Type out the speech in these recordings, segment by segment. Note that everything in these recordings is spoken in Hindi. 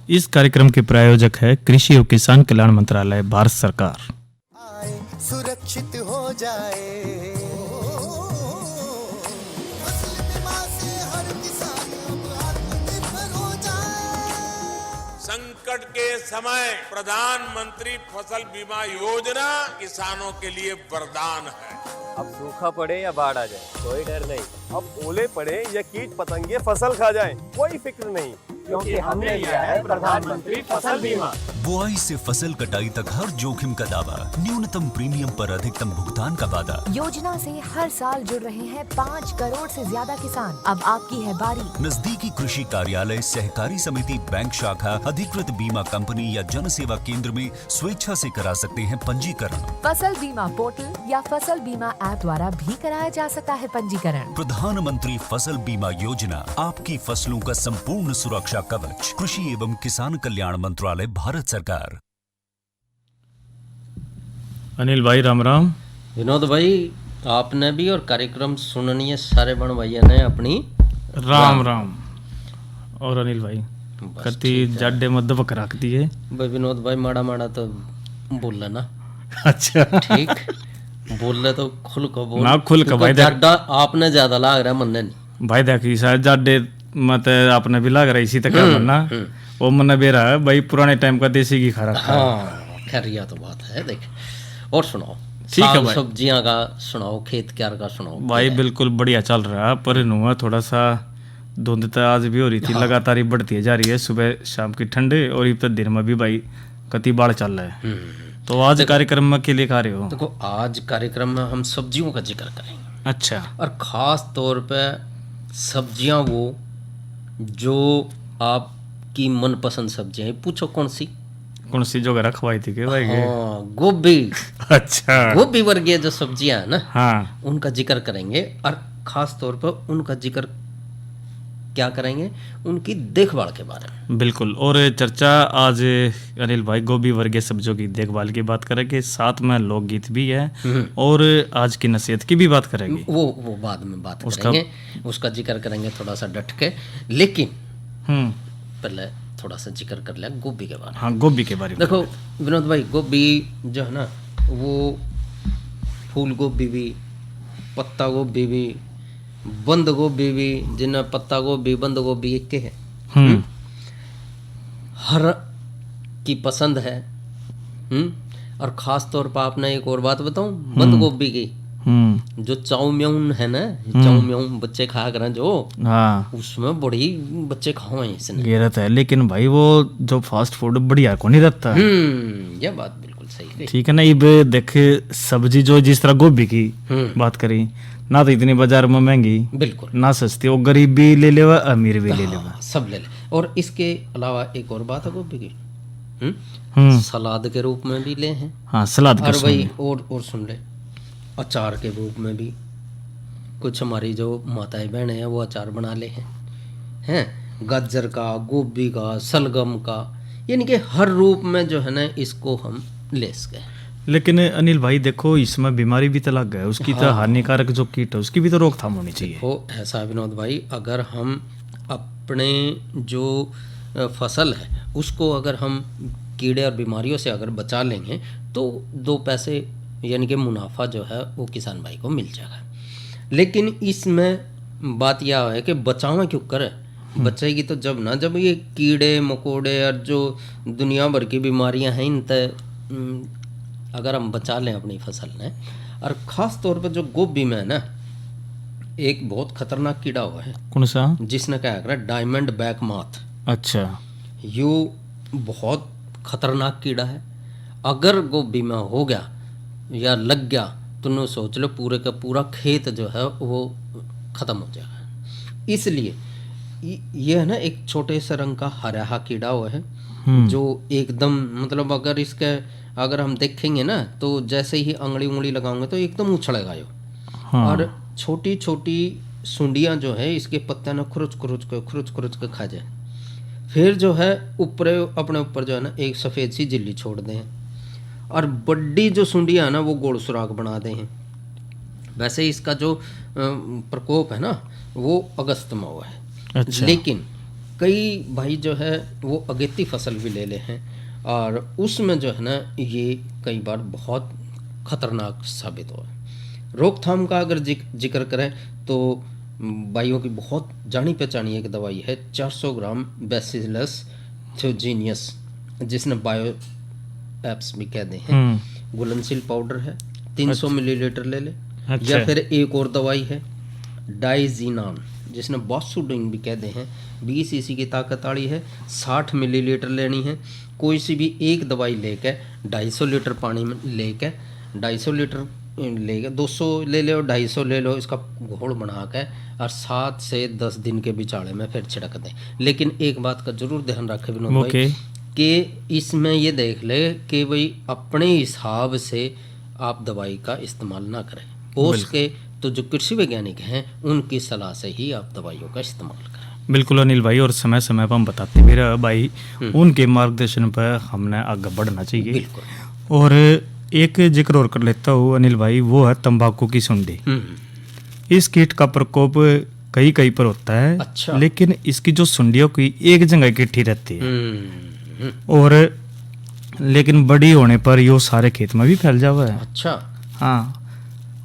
इस कार्यक्रम के प्रायोजक है कृषि और किसान कल्याण मंत्रालय, भारत सरकार। आए सुरक्षित हो जाए, फसल बीमा से हर किसान अब आत्मनिर्भर हो जाए। संकट के समय प्रधानमंत्री फसल बीमा योजना किसानों के लिए वरदान है। अब सूखा पड़े या बाढ़ आ जाए कोई डर नहीं, अब ओले पड़े या कीट पतंगे फसल खा जाए कोई फिक्र नहीं, क्योंकि हमने लिया है प्रधानमंत्री फसल बीमा। बुआई से फसल कटाई तक हर जोखिम का दावा, न्यूनतम प्रीमियम पर अधिकतम भुगतान का वादा। योजना से हर साल जुड़ रहे हैं 5 करोड़ से ज्यादा किसान। अब आपकी है बारी। नजदीकी कृषि कार्यालय, सहकारी समिति, बैंक शाखा, अधिकृत बीमा कंपनी या जन सेवा केंद्र में स्वेच्छा से करा सकते हैं पंजीकरण। फसल बीमा पोर्टल या फसल बीमा ऐप द्वारा भी कराया जा सकता है पंजीकरण। प्रधानमंत्री फसल बीमा योजना, आपकी फसलों का संपूर्ण सुरक्षा कवच। कृषि एवं किसान कल्याण मंत्रालय, भारत सरकार। अनिल भाई राम राम। विनोद भाई, आपने भी और कार्यक्रम सुननी है सारे बन भैया ने अपनी राम राम। और अनिल भाई कति जाडे मध्य बक रख दिए भाई। विनोद भाई माड़ा माड़ा तो बोल ना। अच्छा ठीक बोल रहे तो खुल को बोल ना, खुल का भाई। जाडा आपने ज्यादा लाग रहा है मन नहीं भाई देखी शायद जाडे मत आपने भी लग रहा इसी तक बनना वो मन बेरा है भाई, पुराने टाइम का देसी घी खा रखा है। हाँ खैर यह तो बात है। देख और सुनाओ, ठीक है साग भाई। सब्जियां का सुनाओ, खेत क्यार का सुनाओ भाई बिल्कुल बढ़िया चल रहा है, पर नुआ थोड़ा सा धुंध तो आज भी हो रही थी। हाँ। लगातार ही बढ़ती जा रही है, सुबह शाम की ठंडे और इब तक दिन में भी भाई कति बाढ़ चल रहा है। तो आज कार्यक्रम में के लिए खा रहे हो? देखो आज कार्यक्रम में हम सब्जियों का जिक्र करेंगे। अच्छा। और ख़ास तौर पे सब्जियां वो जो आपकी मनपसंद सब्जियां हैं। पूछो कौन सी जो घर खवाई थी के भाई के? हाँ गोभी। अच्छा। गोभी वर्गीय जो सब्जियां है ना, हाँ उनका जिक्र करेंगे। और ख़ास तौर पर उनका जिक्र क्या करेंगे, उनकी देखभाल के बारे में। बिल्कुल। और चर्चा आज अनिल भाई गोभी वर्गीय सब्जियों की देखभाल की बात करेंगे, साथ में लोकगीत भी है और आज की नसीहत की भी बात करेंगे। वो बाद में बात करेंगे, उसका जिक्र करेंगे थोड़ा सा डट के। लेकिन पहले थोड़ा सा जिक्र कर लिया गोभी के बारे में। हाँ गोभी के बारे में। देखो विनोद भाई, गोभी जो है ना वो फूल गोभी भी, पत्ता गोभी भी, बंद गोभी भी, जिन्हें पत्ता गोभी बंद गोभी एक के है। हर की पसंद है। और खास तौर पर आपने एक और बात बताऊं, बंद गोभी की जो चाउ म्याऊन है ना, चाउ म्याऊन बच्चे खाया करें जो, हाँ उसमें बड़ी बच्चे खाओ इसने गेरत है। लेकिन भाई वो जो फास्ट फूड बढ़िया को नहीं रहता। यह बात बिल्कुल सही है। ठीक है ना। इब देख सब्जी जो जिस तरह गोभी की बात करी ना, तो इतनी बाजार में महंगी बिल्कुल ना सस्ती, वो गरीब भी ले लेवा अमीर भी ले लेवा, सब ले ले। और इसके अलावा एक और बात है गोभी की, सलाद के रूप में भी ले हैं। हाँ सलाद और भाई और सुन ले, अचार के रूप में भी कुछ हमारी जो माताएं बहनें हैं वो अचार बना ले हैं गाजर का, गोभी का, सलगम का, यानी कि हर रूप में जो है ना इसको हम ले सके। लेकिन अनिल भाई देखो इसमें बीमारी भी तो लग गए, उसकी तो हानिकारक जो कीट है उसकी भी तो रोकथाम होनी चाहिए। वो ऐसा विनोद भाई, अगर हम अपने जो फसल है उसको अगर हम कीड़े और बीमारियों से अगर बचा लेंगे तो 2 पैसे यानी कि मुनाफा जो है वो किसान भाई को मिल जाएगा। लेकिन इसमें बात यह है कि बचाव क्यों करें, बचेगी तो जब ये कीड़े मकोड़े और जो दुनिया भर की बीमारियां हैं इन तक अगर हम बचा लें अपनी फसल ने। और ख़ास तौर पर जो गोभी में है ना एक बहुत खतरनाक कीड़ा हुआ है। कौन सा? जिसने क्या है डायमंड बैक माथ। अच्छा। यो बहुत खतरनाक कीड़ा है। अगर गोभी में हो गया या लग गया तो न सोच लो पूरे का पूरा खेत जो है वो ख़त्म हो जाएगा। इसलिए ये है ना एक छोटे से रंग का हरा कीड़ा हुआ है जो एकदम मतलब अगर हम देखेंगे ना तो जैसे ही उंगली लगाओगे तो एकदम उछलेगा यो। और छोटी छोटी सुंडियाँ जो है इसके पत्ते ना खुरुच खुरुच के खा जाए। फिर जो है ऊपर अपने ऊपर जो है ना एक सफ़ेद सी झिल्ली छोड़ दें और बड़ी जो सुंडियाँ है ना वो गोल सुराख बना दें। वैसे इसका जो प्रकोप है ना वो अगस्त में हुआ है। अच्छा। लेकिन कई भाई जो है वो अगेती फसल भी ले ले हैं और उसमें जो है ना ये कई बार बहुत खतरनाक साबित हुआ है। रोकथाम का अगर जिक्र करें तो भाइयों की बहुत जानी पहचानी एक दवाई है 400 ग्राम बैसिलस थ्योजीनियस, जिसने बायो एप्स भी कहते हैं, घुलनशील पाउडर है, 300 मिलीलीटर ले ले। या फिर एक और दवाई है डाइजीनान, जिसने बॉसुडिन भी कहते हैं, 20 cc की ताकत वाली है, 60 मिलीलीटर लेनी है। कोई सी भी एक दवाई लेकर 250 लीटर पानी में लेकर 250 लीटर लेकर 200 ले लो 250 ले लो, इसका घोल बना के और 7 से 10 दिन के बिचाड़े में फिर छिड़क दें। लेकिन एक बात का जरूर ध्यान रखें विनोद भाई कि इसमें ये देख ले कि भाई अपने हिसाब से आप दवाई का इस्तेमाल ना करें, हो सके तो जो कृषि वैज्ञानिक हैं उनकी सलाह से ही आप दवाइयों का इस्तेमाल करें। बिल्कुल अनिल भाई, और समय समय पर हम बताते मेरा भाई उनके मार्गदर्शन पर हमने आगे बढ़ना चाहिए। बिल्कुल। और एक जिक्र और कर लेता हूँ अनिल भाई, वो है तंबाकू की सुंडी। इस कीट का प्रकोप कई पर होता है। अच्छा। लेकिन इसकी जो सुंडियों की एक जगह इकट्ठी रहती है और लेकिन बड़ी होने पर यो सारे खेत में भी फैल जावा है। अच्छा। हाँ,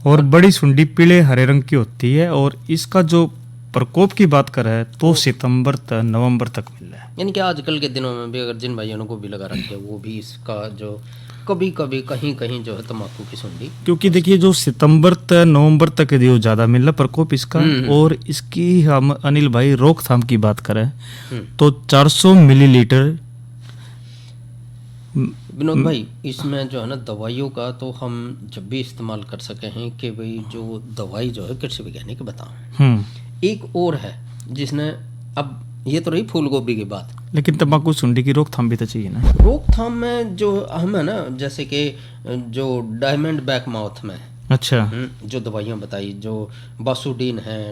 और बड़ी सुंडी पीले हरे रंग की होती है और इसका जो प्रकोप की बात करें तो सितंबर तक नवंबर तक मिल रहा है। यानी कि आजकल के दिनों में भी अगर जिन भाइयों को भी लगा रखे वो भी इसका जो कभी कहीं जो है तंबाकू की सुंडी, क्योंकि देखिए जो सितंबर तक नवंबर तक जो ज्यादा मिल रहा प्रकोप इसका। और इसकी हम अनिल भाई रोकथाम की बात करें तो 400 मिलीलीटर। विनोद भाई इसमें जो है ना दवाइयों का तो हम जब भी इस्तेमाल कर सके हैं कि भाई जो दवाई जो है कृषि वैज्ञानिक बताओ। एक और है जिसने, अब ये तो रही फूल गोभी की बात, लेकिन तंबाकू सुंडी की रोकथाम भी तो चाहिए ना। रोकथाम में जो हम है ना, जैसे कि जो डायमंड बैक माउथ में अच्छा जो दवाइयाँ बताई, जो बासुडीन है,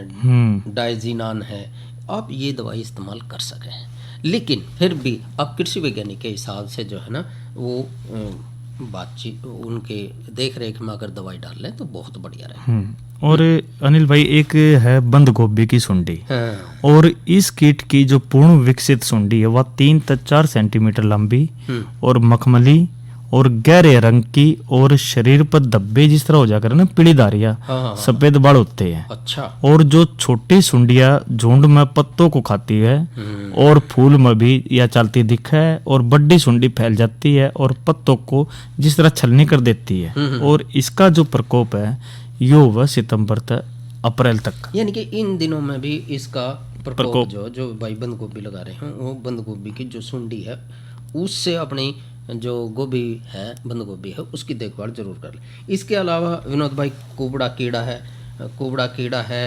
डाइजीनान है, आप ये दवाई इस्तेमाल कर सके हैं। लेकिन फिर भी आप कृषि वैज्ञानिक के हिसाब से जो है ना वो बातचीत उनके देख रेख में अगर दवाई डाल लें तो बहुत बढ़िया रहे। और अनिल भाई एक है बंद गोभी की सुंडी। हाँ। और इस कीट की जो पूर्ण विकसित सुंडी है वह 3 से 4 सेंटीमीटर लंबी और मखमली और गहरे रंग की और शरीर पर धब्बे जिस तरह हो जाकर ना पीलीदारियां सफेद बाल होते हैं। अच्छा। और जो छोटी सुंडियां झुंड में पत्तों को खाती है और फूल में भी या चलती दिखा है, और बड़ी सुंडी फैल जाती है और पत्तों को जिस तरह छलनी कर देती है। और इसका जो प्रकोप है यो वह सितंबर तक अप्रैल तक, यानी कि इन दिनों में भी इसका प्रकोप जो भाई बंद गोभी लगा रहे हैं वो बंद गोभी की जो सुंडी है उससे अपनी जो गोभी है बंद गोभी है उसकी देखभाल जरूर कर ले। इसके अलावा विनोद भाई कुबड़ा कीड़ा है,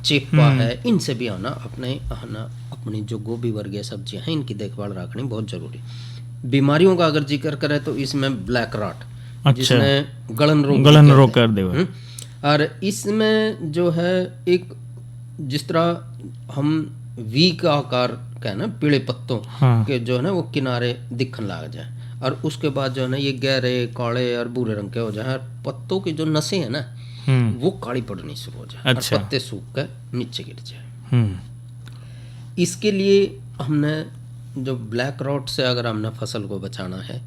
चेपा है, इनसे भी आना अपनी जो गोभी वर्गीय सब्जियां हैं इनकी देखभाल रखनी बहुत जरूरी। बीमारियों का अगर जिक्र करें तो इसमें ब्लैक रॉट जिसमें गलन रोग कर देगा। और इसमें जो है एक जिस तरह हम वी का आकार का ना पीले पत्तों के जो है ना वो किनारे दिखने लग जाए और उसके बाद जो है ना ये गहरे काले और भूरे रंग के हो जाए और पत्तों की जो नसें हैं ना वो काली पड़नी शुरू हो जाए। अच्छा। और पत्ते सूख कर नीचे गिर जाए। इसके लिए हमने जो ब्लैक रॉट से अगर हमने फसल को बचाना है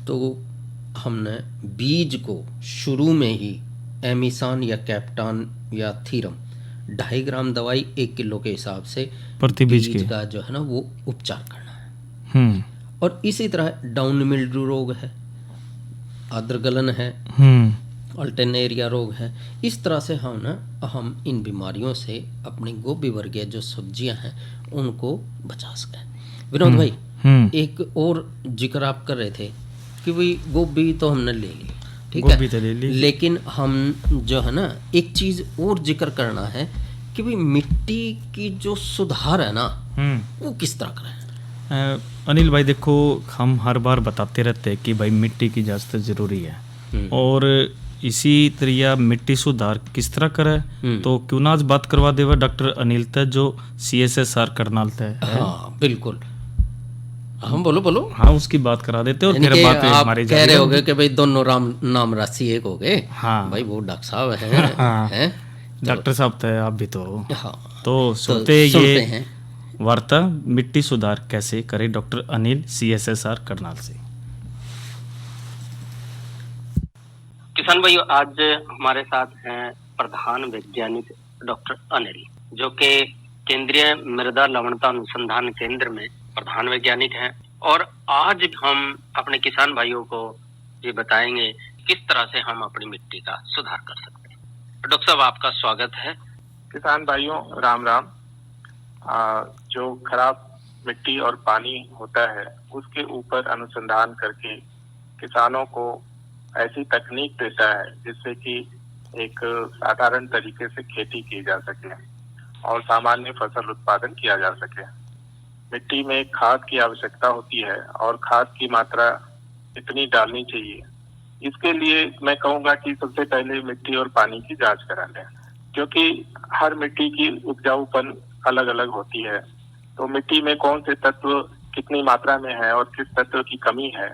तो हमने बीज को शुरू में ही एमिसान या कैप्टान या थीरम 2.5 ग्राम दवाई 1 किलो के हिसाब से प्रति बीज का जो है ना वो उपचार करना है। और इसी तरह डाउन मिल्ड्यू रोग है, आद्रगलन है, अल्टरनेरिया रोग है। इस तरह से हम इन बीमारियों से अपनी गोभी वर्गीय जो सब्जियां हैं उनको बचा सकें। विनोद भाई एक और जिक्र आप कर रहे थे कि भाई गोभी तो हमने ले ली, ठीक है, तो ले ली, लेकिन हम जो है ना एक चीज और जिक्र करना है कि भाई मिट्टी की जो सुधार है ना वो किस तरह करें। अनिल भाई देखो हम हर बार बताते रहते हैं कि भाई मिट्टी की जांच जरूरी है और इसी तरह मिट्टी सुधार किस तरह करे तो क्यों ना आज बात करवा देवा डॉक्टर अनिल तक जो CSSR करनाल तक। हाँ बिल्कुल, हम बोलो हाँ उसकी बात करा देते और फिर बात हमारी कह रहे होगे कि भाई दोनों नाम राशि एक हो गए। हाँ भाई वो डॉक्टर साहब हैं। डॉक्टर साहब थे आप भी तो। हाँ तो सुनते ये हैं वार्ता मिट्टी सुधार कैसे करें, डॉक्टर अनिल CSSR करनाल से। किसान भाइयों, आज हमारे साथ हैं प्रधान वैज्ञानिक डॉक्टर अनिल, जो कि केंद्रीय मृदा लवणता अनुसंधान केंद्र में प्रधान वैज्ञानिक हैं। और आज हम अपने किसान भाइयों को ये बताएंगे किस तरह से हम अपनी मिट्टी का सुधार कर सकते हैं। डॉक्टर साहब, आपका स्वागत है। किसान भाइयों, राम राम। जो खराब मिट्टी और पानी होता है उसके ऊपर अनुसंधान करके किसानों को ऐसी तकनीक देता है जिससे कि एक साधारण तरीके से खेती की जा सके और सामान्य फसल उत्पादन किया जा सके। मिट्टी में खाद की आवश्यकता होती है और खाद की मात्रा कितनी डालनी चाहिए, इसके लिए मैं कहूँगा कि सबसे पहले मिट्टी और पानी की जांच करा लें, क्योंकि हर मिट्टी की उपजाऊपन अलग अलग होती है। तो मिट्टी में कौन से तत्व कितनी मात्रा में है और किस तत्व की कमी है,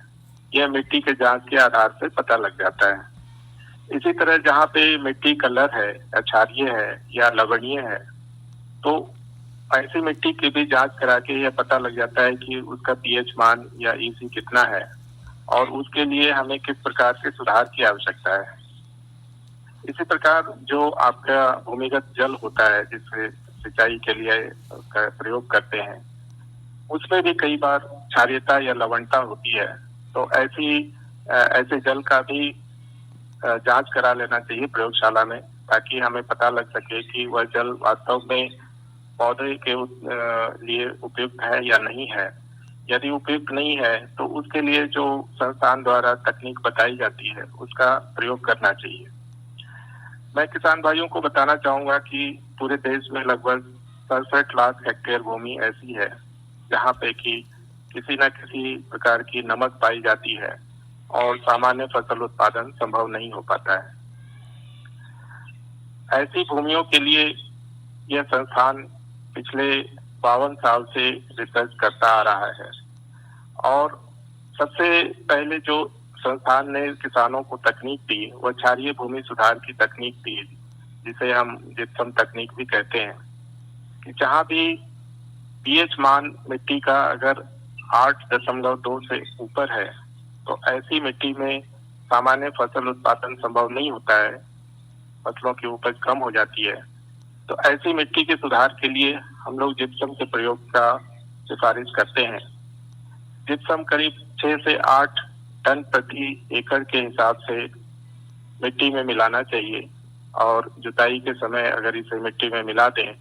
यह मिट्टी के जांच के आधार से पता लग जाता है। इसी तरह जहाँ पे मिट्टी कलर है या क्षारीय है या लवणीय है, तो ऐसी मिट्टी की भी जांच करा के यह पता लग जाता है कि उसका pH मान या EC कितना है और उसके लिए हमें किस प्रकार के सुधार की आवश्यकता है। इसी प्रकार जो आपका भूमिगत जल होता है जिससे सिंचाई के लिए प्रयोग करते हैं, उसमें भी कई बार क्षारीयता या लवणता होती है। तो ऐसे जल का भी जांच करा लेना चाहिए प्रयोगशाला में, ताकि हमें पता लग सके कि वह जल वास्तव में पौधे के लिए उपयुक्त है या नहीं है। यदि उपयुक्त नहीं है तो उसके लिए जो संस्थान द्वारा तकनीक बताई जाती है उसका प्रयोग करना चाहिए। मैं किसान भाइयों को बताना चाहूंगा कि पूरे देश में लगभग 67 लाख हेक्टेयर भूमि ऐसी है जहाँ पे कि किसी न किसी प्रकार की नमक पाई जाती है और सामान्य फसल उत्पादन संभव नहीं हो पाता है। ऐसी भूमियों के लिए यह संस्थान पिछले 52 साल से रिसर्च करता आ रहा है और सबसे पहले जो संस्थान ने किसानों को तकनीक दी वह क्षारीय भूमि सुधार की तकनीक दी, जिसे हम जिप्सम तकनीक भी कहते हैं। कि जहाँ भी pH मान मिट्टी का अगर 8.2 से ऊपर है तो ऐसी मिट्टी में सामान्य फसल उत्पादन संभव नहीं होता है, फसलों की उपज कम हो जाती है। तो ऐसी मिट्टी के सुधार के लिए हम लोग जिप्सम के प्रयोग का सिफारिश करते हैं। जिप्सम करीब 6 से 8 टन प्रति एकड़ के हिसाब से मिट्टी में मिलाना चाहिए और जुताई के समय अगर इसे मिट्टी में मिला दें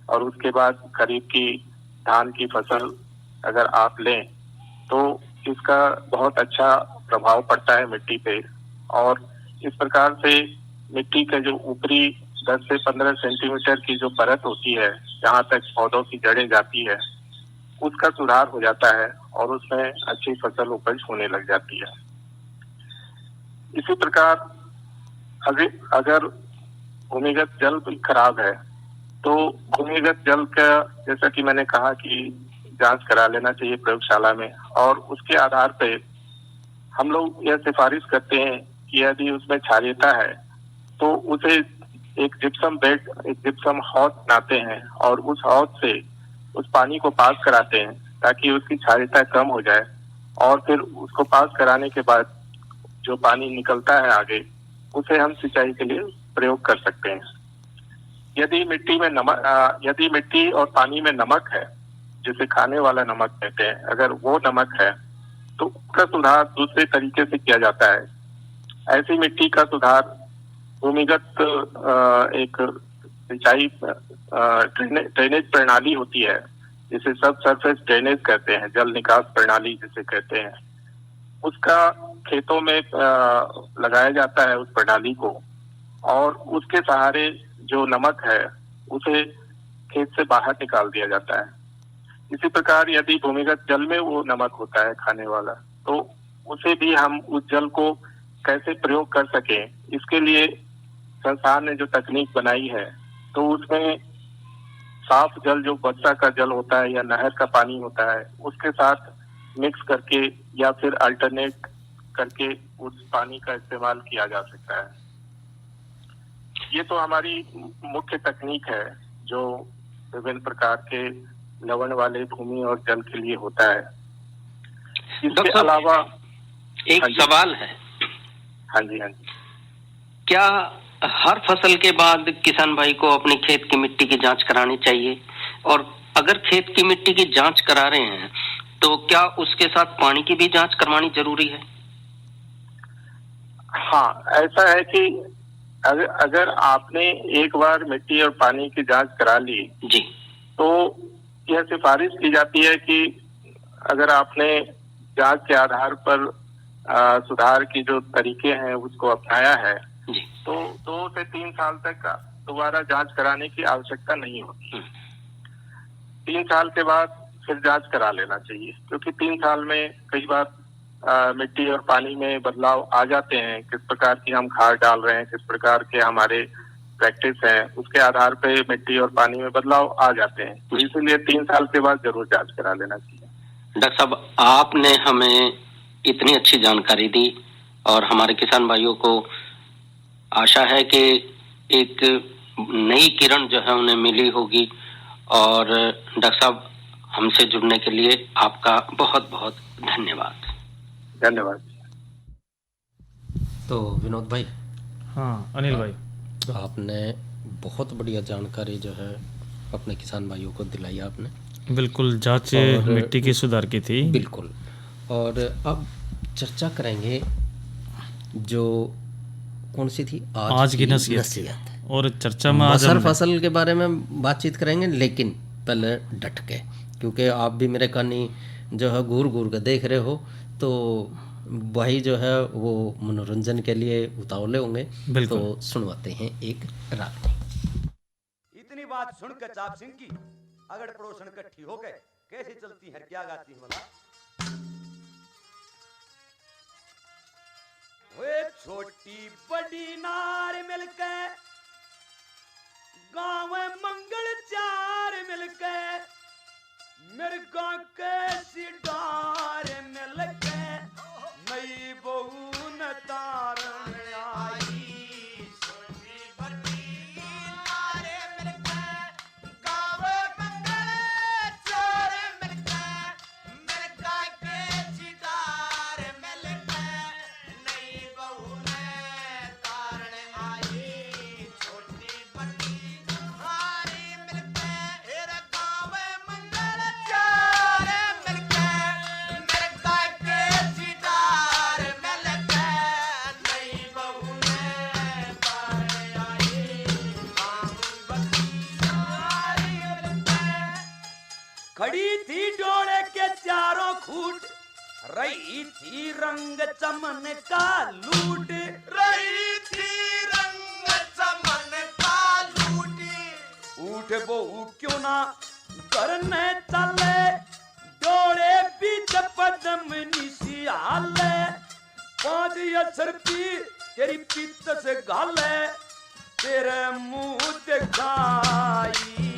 और उसके बाद खरीफ की धान की फसल अगर आप लें तो इसका बहुत अच्छा प्रभाव पड़ता है मिट्टी पे। और इस प्रकार से मिट्टी का जो ऊपरी 10 से 15 सेंटीमीटर की जो परत होती है जहाँ तक पौधों की जड़ें जाती है, उसका सुधार हो जाता है और उसमें अच्छी फसल उपज होने लग जाती है। इसी प्रकार अगर भूमिगत जल भी खराब है तो भूमिगत जल का, जैसा कि मैंने कहा कि जांच करा लेना चाहिए प्रयोगशाला में, और उसके आधार पे हम लोग यह सिफारिश करते हैं कि यदि उसमें क्षारीयता है तो उसे एक जिप्सम हौद बनाते हैं और उस हौद से उस पानी को पास कराते हैं ताकि उसकी क्षारीयता कम हो जाए, और फिर उसको पास कराने के बाद जो पानी निकलता है आगे उसे हम सिंचाई के लिए प्रयोग कर सकते हैं। यदि मिट्टी और पानी में नमक है, जिसे खाने वाला नमक कहते हैं, अगर वो नमक है तो उसका सुधार दूसरे तरीके से किया जाता है। ऐसी मिट्टी का सुधार भूमिगत एक सिंचाई ड्रेनेज प्रणाली होती है जिसे सब सरफेस ड्रेनेज कहते हैं, जल निकास प्रणाली जिसे कहते हैं, उसका खेतों में लगाया जाता है उस प्रणाली को, और उसके सहारे जो नमक है उसे खेत से बाहर निकाल दिया जाता है। इसी प्रकार यदि भूमिगत जल में वो नमक होता है खाने वाला, तो उसे भी हम उस जल को कैसे प्रयोग कर सकें, इसके लिए संस्थान ने जो तकनीक बनाई है तो उसमें साफ जल, जो वर्षा का जल होता है या नहर का पानी होता है, उसके साथ मिक्स करके या फिर अल्टरनेट करके उस पानी का इस्तेमाल किया जा सकता है। ये तो हमारी मुख्य तकनीक है जो विभिन्न प्रकार के लवण वाले भूमि और जल के लिए होता है। इसके डॉक्टर साहब, अलावा एक हाँ जी। सवाल है, हाँ जी, हाँ जी। क्या हर फसल के बाद किसान भाई को अपने खेत की मिट्टी की जांच करानी चाहिए? और अगर खेत की मिट्टी की जांच करा रहे हैं तो क्या उसके साथ पानी की भी जांच करवानी जरूरी है? हाँ, ऐसा है कि अगर आपने एक बार मिट्टी और पानी की जांच करा ली जी, तो यह सिफारिश की जाती है कि अगर आपने जांच के आधार पर सुधार की जो तरीके हैं उसको अपनाया है जी, तो 2 से 3 साल तक दोबारा जांच कराने की आवश्यकता नहीं होती। 3 साल के बाद फिर जांच करा लेना चाहिए, क्योंकि 3 साल में कई बार मिट्टी और पानी में बदलाव आ जाते हैं। किस प्रकार की हम खाद डाल रहे हैं, किस प्रकार के हमारे प्रैक्टिस है, उसके आधार पे मिट्टी और पानी में बदलाव आ जाते हैं। तो इसीलिए 3 साल के बाद जरूर जांच करा लेना चाहिए। डॉक्टर साहब, आपने हमें इतनी अच्छी जानकारी दी और हमारे किसान भाइयों को आशा है कि एक नई किरण जो है उन्हें मिली होगी। और डॉक्टर साहब, हमसे जुड़ने के लिए आपका बहुत बहुत धन्यवाद। धन्यवाद। तो विनोद भाई, हाँ अनिल भाई, आपने बहुत बढ़िया जानकारी जो है अपने किसान भाइयों को दिलाई आपने। बिल्कुल जांच और मिट्टी की सुधार की थी। बिल्कुल। और अब चर्चा करेंगे जो कौन सी थी आज की नसीहत। और चर्चा में आज मसर फसल के बारे में बातचीत करेंगे, लेकिन पहले डट के, क्योंकि आप भी मेरे कानी जो है घूर घूर के देख रहे हो, तो भाई जो है वो मनोरंजन के लिए उतावले होंगे। तो सुनवाते हैं एक रागनी। इतनी बात सुनकर चाप सिंह की अगड़ पड़ोसन इकट्ठी हो गए। कैसे चलती है, क्या गाती है बोला? वे छोटी बड़ी नार मिलकर गाँव मंगल चार मिलकर मिर्गा के सिडार मिलकर नई बहू न तारण आई। खड़ी थी डोले के चारों खूट, रही थी रंग चमन का लूट, रही थी रंग चमन का लूट। उठ बहू क्यों ना करने चले, डोले बीच पदम निशियाले, 5 अक्षर पी तेरी पीत से गाले, तेरे मुंह दिखाई।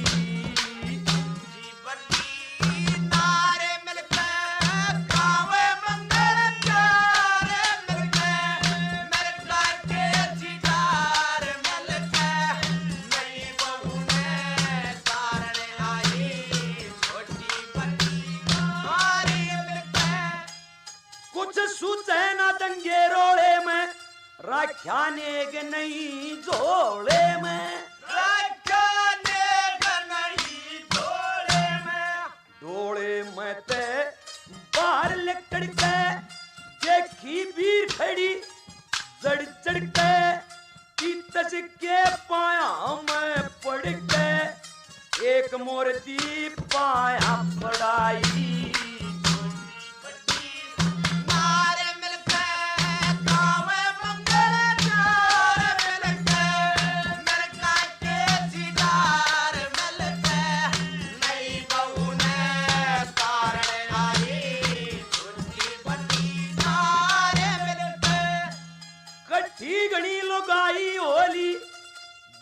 राख्याने के नहीं झोले में, राख्याने के नहीं झोले में, डोले में ते बाहर लकड़ के देखी भी खड़ी जड़ जड़ के, पीतस के पाया में पड़ के एक मूर्ति पाया पड़ाई।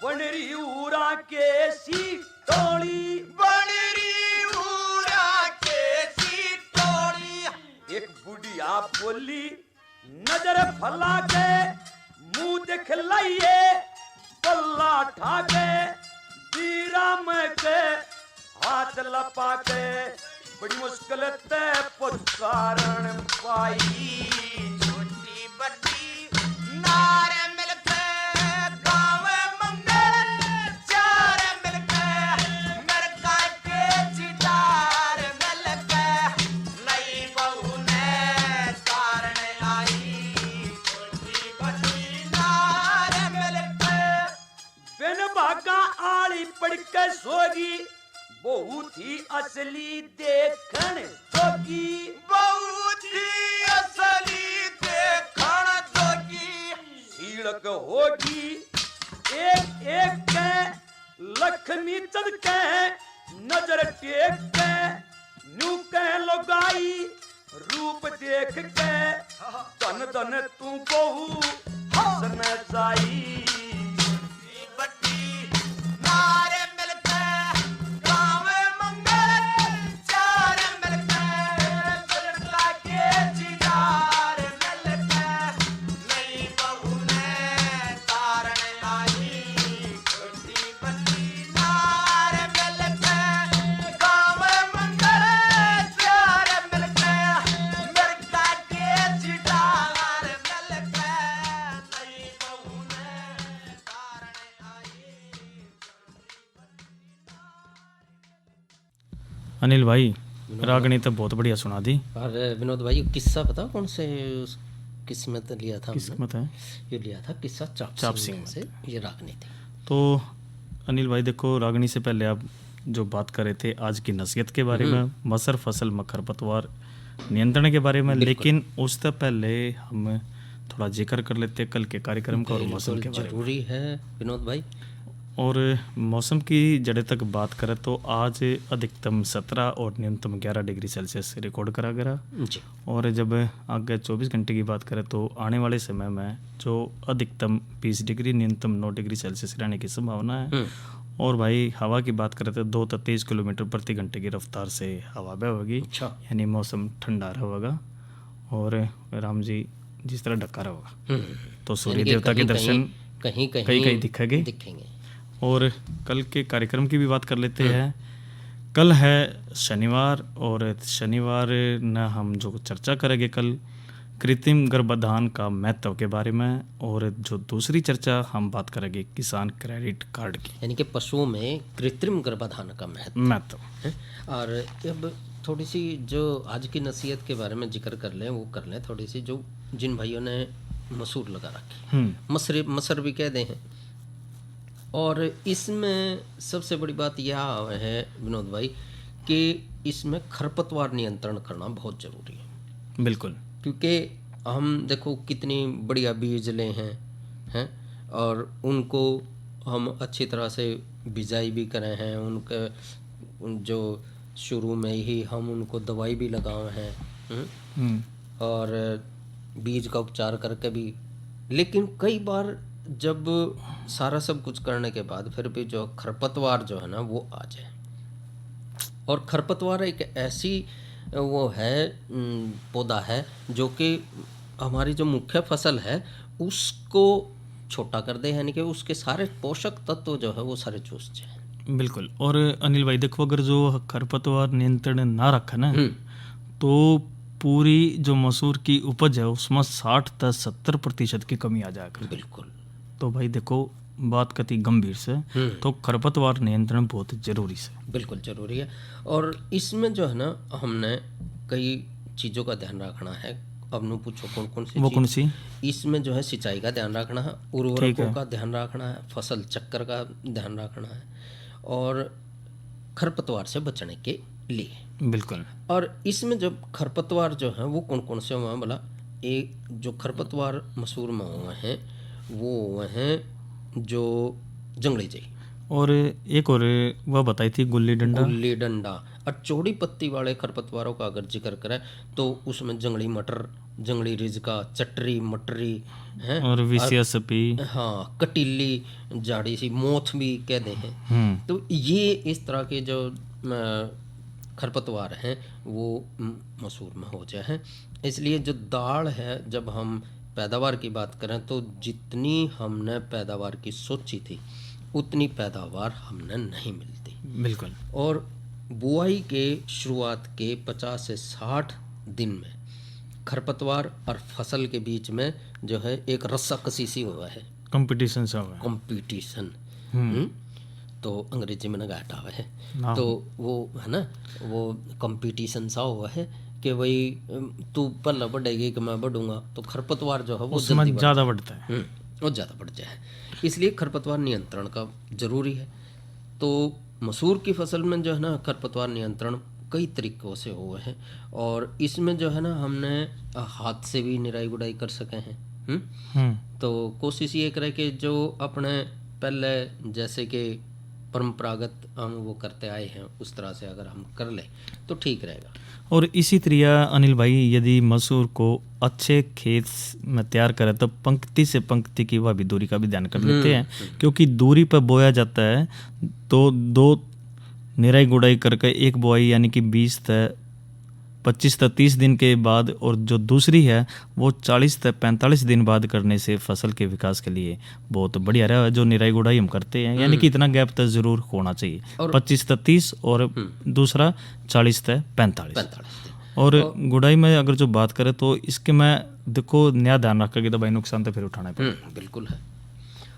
बनरी उरा के सी टोली, बनरी उरा के सी टोली। एक बुढ़िया बोली नजर फला के, मुंह दिखलाइए पल्ला ठाके, दीरा में के हाथ चला पाके बड़ी मुश्किल ते पुचकारण पाई छोटी बड़ी नारे मिलके गाँव मंगल चार मिलके मरका के चितार मिलके नई बहू ने तारने आई छोटी बड़ी नारे मिलके बिन भागा आली पड़ के सोगी बहुत ही असली देखण जोगी बहुत ही असली देखण जोगी सीलक होगी एक एक के लक्ष्मी चंद के नजर टेक के न्यू के लगाई रूप देख के धन धन तू बहु हसन जाई बड़ी नारे मिलके गाँव मंगल चार मिलके बिरला के चितार मिलके नई बहू ने तारण आई छोटी बड़ी नारे मिलके गाँव मंगल चार मिलके बिरला के चितार मिलके नई बहू ने तारण आई। अनिल भाई रागनी तो बहुत बढ़िया सुना दी। और विनोद भाई ये किस्सा पता कौन से किस्मत लिया था हमने? किस्मत है ये लिया था किस्सा चाप चाप सिंह सिंह से, ये रागनी थी। तो अनिल भाई देखो, रागनी से पहले आप जो बात कर रहे थे आज की नसीहत के बारे में, मसर फसल में खरपतवार नियंत्रण के बारे में, लेकिन उससे पहले हम थोड़ा जिक्र कर लेते हैं कल के कार्यक्रम का और मौसम के बारे में। जरूरी है विनोद भाई। और मौसम की जड़े तक बात करें तो आज अधिकतम 17 और न्यूनतम 11 डिग्री सेल्सियस रिकॉर्ड करा गया जी। और जब आगे 24 घंटे की बात करें तो आने वाले समय में जो अधिकतम 20 डिग्री न्यूनतम 9 डिग्री सेल्सियस रहने की संभावना है। और भाई हवा की बात करें तो 2 से 23 किलोमीटर प्रति घंटे की रफ्तार से हवा बहेगी, यानी मौसम ठंडा रहेगा और राम जी जिस तरह ढका रहेगा तो सूर्य देवता के दर्शन कहीं कहीं दिखेंगे। और कल के कार्यक्रम की भी बात कर लेते हैं। कल है शनिवार और शनिवार न हम जो चर्चा करेंगे कल कृत्रिम गर्भाधान का महत्व के बारे में, और जो दूसरी चर्चा हम बात करेंगे किसान क्रेडिट कार्ड की, यानी कि पशुओं में कृत्रिम गर्भाधान का महत्व है। और अब थोड़ी सी जो आज की नसीहत के बारे में जिक्र कर लें, वो कर लें थोड़ी सी, जो जिन भाइयों ने मसूर लगा रखी, मसर भी कह दें हैं। और इसमें सबसे बड़ी बात यह है विनोद भाई कि इसमें खरपतवार नियंत्रण करना बहुत ज़रूरी है। बिल्कुल, क्योंकि हम देखो कितनी बढ़िया बीज ले हैं और उनको हम अच्छी तरह से बिजाई भी करे हैं, उनके जो शुरू में ही हम उनको दवाई भी लगाए हैं और बीज का उपचार करके भी, लेकिन कई बार जब सारा सब कुछ करने के बाद फिर भी जो खरपतवार जो है ना वो आ जाए। और खरपतवार एक ऐसी वो है पौधा है जो कि हमारी जो मुख्य फसल है उसको छोटा कर दे, यानी कि उसके सारे पोषक तत्व जो है वो सारे चूस जाए। बिल्कुल। और अनिल भाई देखो, अगर जो खरपतवार नियंत्रण ना रखा ना तो पूरी जो मसूर की उपज है उसमें 60 से 70% की कमी आ जाएगी। बिल्कुल। तो भाई देखो बात कति गंभीर से, तो खरपतवार नियंत्रण बहुत जरूरी है। बिल्कुल जरूरी है। और इसमें जो है ना हमने कई चीज़ों का ध्यान रखना है। अब नु पूछो कौन सी? इसमें जो है सिंचाई का ध्यान रखना है, उर्वरकों का ध्यान रखना है, फसल चक्कर का ध्यान रखना है और खरपतवार से बचने के लिए। बिल्कुल। और इसमें जब खरपतवार जो है वो कौन से हुए हैं बोला, एक जो खरपतवार मसूर में हुए हैं वो हैं जो जंगली जई, और एक और वह बताई थी गुल्ली डंडा। और चौड़ी पत्ती वाले खरपतवारों का अगर जिक्र करें तो उसमें जंगली मटर, जंगली रिजका, चटरी, मटरी हैं और विसियासपी, हाँ कटीली जाड़ी सी, मोथ भी कहते हैं। तो ये इस तरह के जो खरपतवार हैं वो मसूर में हो जाए हैं। इसलिए जो दाल है, जब हम पैदावार की बात करें तो जितनी हमने पैदावार की सोची थी उतनी पैदावार हमने नहीं मिलती। बिल्कुल। और बुआई के शुरुआत के 50 से 60 दिन में खरपतवार और फसल के बीच में जो है एक रस्साकसी सी हुआ है, कंपटीशन सा हुआ है। कंपटीशन, तो अंग्रेजी में नगाटा हुआ है, हाँ। तो वो है ना, वो कंपटीशन सा हुआ है कि भाई तू पहले बढ़ेगी कि मैं बढ़ूंगा, तो खरपतवार जो है वो उसमें जल्दी ज़्यादा बढ़ता है। वो ज़्यादा बढ़ जाए, इसलिए खरपतवार नियंत्रण का जरूरी है। तो मसूर की फसल में जो है ना खरपतवार नियंत्रण कई तरीक़ों से हुए हैं, और इसमें जो है ना हमने हाथ से भी निराई गुड़ाई कर सके हैं। तो कोशिश ये करें कि जो अपने पहले जैसे कि परंपरागत हम वो करते आए हैं उस तरह से अगर हम कर लें तो ठीक रहेगा। और इसी तरह अनिल भाई, यदि मसूर को अच्छे खेत में तैयार करें तो पंक्ति से पंक्ति की वह भी दूरी का भी ध्यान कर लेते हैं, क्योंकि दूरी पर बोया जाता है तो 2 निराई गुड़ाई करके एक बुआई यानी कि 20 से 25 से 30 दिन के बाद, और जो दूसरी है वो 40 से 45 दिन बाद करने से फसल के विकास के लिए बहुत बढ़िया रहा है। जो निराई गुड़ाई हम करते हैं यानी कि इतना गैप तो जरूर होना चाहिए, 25 से 30 और दूसरा 40 से 45। और गुड़ाई में अगर जो बात करें तो इसके में देखो नया ध्यान रखा कि तो भाई नुकसान तो फिर उठाना पड़ेगा। बिल्कुल है।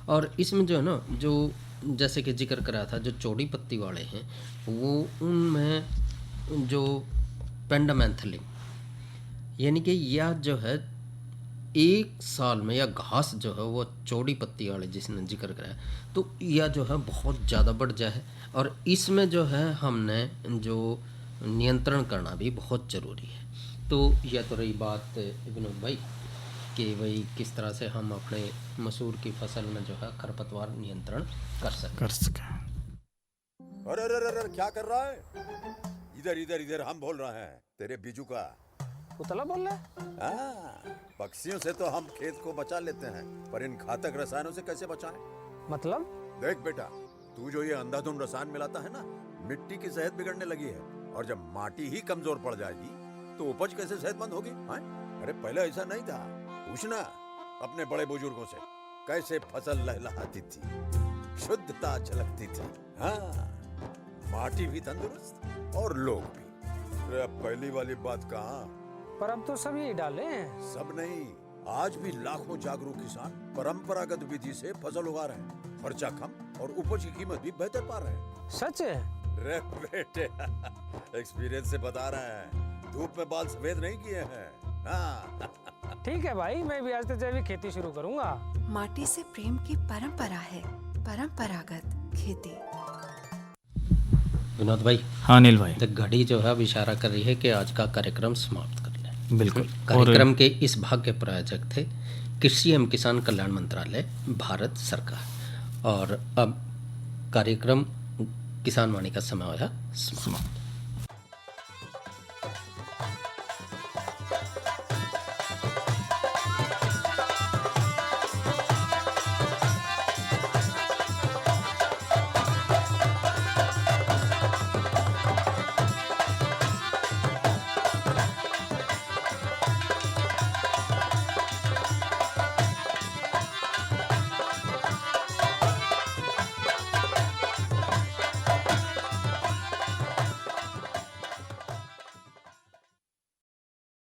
और इसमें जो है ना, जो जैसे कि जिक्र करा था, जो चौड़ी पत्ती वाले हैं वो उनमें जो पेंडामेंथलिंग यानी कि यह जो है 1 साल में या घास जो है वो चौड़ी पत्ती वाले जिसने जिक्र कराया, तो यह जो है बहुत ज़्यादा बढ़ जाए, और इसमें जो है हमने जो नियंत्रण करना भी बहुत ज़रूरी है। तो यह तो रही बात विनोद भाई कि भाई किस तरह से हम अपने मसूर की फसल में जो है खरपतवार नियंत्रण कर सकें। अरे अरे अरे क्या कर रहा है? इधर इधर इधर हम बोल रहे हैं तेरे बीजू का। पुतला बोल रहा है? हाँ, पक्षियों से तो हम खेत को बचा लेते हैं, पर इन घातक रसायनों से कैसे बचाएं? मतलब? देख बेटा, तू जो ये अंधाधुंध रसायन मिलाता है ना, मिट्टी की सेहत बिगड़ने लगी है, और जब माटी ही कमजोर पड़ जाएगी तो उपज कैसे सेहतमंद होगी? हाँ? अरे पहले ऐसा नहीं था, पूछना अपने बड़े बुजुर्गों से, कैसे फसल लहलहाती थी, शुद्धता झलकती थी। हाँ, माटी भी तंदुरुस्त और लोग भी। अरे अब पहली वाली बात कहाँ? पर अब तो सब यही डाले हैं। सब नहीं, आज भी लाखों जागरूक किसान परंपरागत विधि से फसल उगा रहे हैं, खर्चा कम और उपज की कीमत भी बेहतर पा रहे हैं। सच है? रे बेटे एक्सपीरियंस से बता रहे हैं, धूप में बाल सफेद नहीं किए हैं। हाँ। ठीक है भाई, मैं भी आज से जैविक खेती शुरू करूंगा। माटी से प्रेम की परंपरा है, परंपरागत खेती। विनोद भाई। हाँ अनिल भाई। तो घड़ी जो है अब इशारा कर रही है कि आज का कार्यक्रम समाप्त कर लें। बिल्कुल। कार्यक्रम के इस भाग के प्रायोजक थे कृषि एवं किसान कल्याण मंत्रालय, भारत सरकार। और अब कार्यक्रम किसान वाणी का समय होया समाप्त।